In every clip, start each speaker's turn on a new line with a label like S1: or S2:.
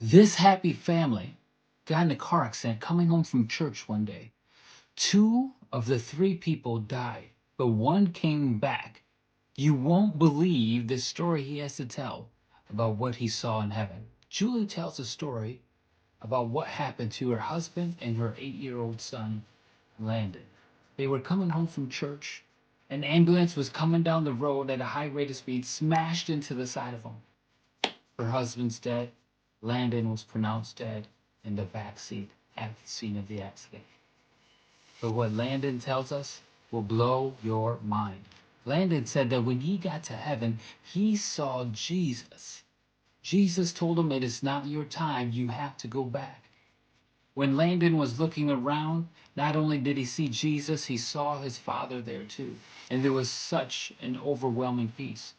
S1: This happy family got in a car accident coming home from church one day. Two of the three people died, but one came back. You won't believe the story he has to tell about what he saw in heaven. Julie tells a story about what happened to her husband and her 8-year-old son, Landon. They were coming home from church. An ambulance was coming down the road at a high rate of speed, smashed into the side of them. Her husband's dead. Landon was pronounced dead in the back seat at the scene of the accident. But what Landon tells us will blow your mind. Landon said that when he got to heaven, he saw Jesus. Jesus told him, "It is not your time, you have to go back." When Landon was looking around, not only did he see Jesus, he saw his father there too. And there was such an overwhelming peace.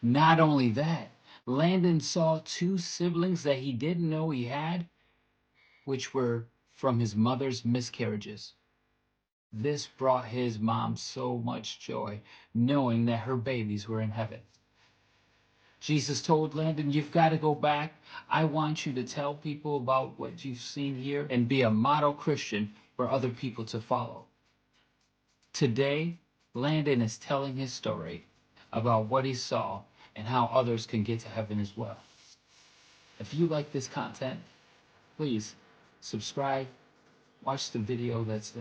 S1: Not only that, Landon saw two siblings that he didn't know he had, which were from his mother's miscarriages. This brought his mom so much joy, knowing that her babies were in heaven. Jesus told Landon, "You've got to go back. I want you to tell people about what you've seen here and be a model Christian for other people to follow." Today, Landon is telling his story about what he saw and how others can get to heaven as well. If you like this content, please subscribe, watch the video that's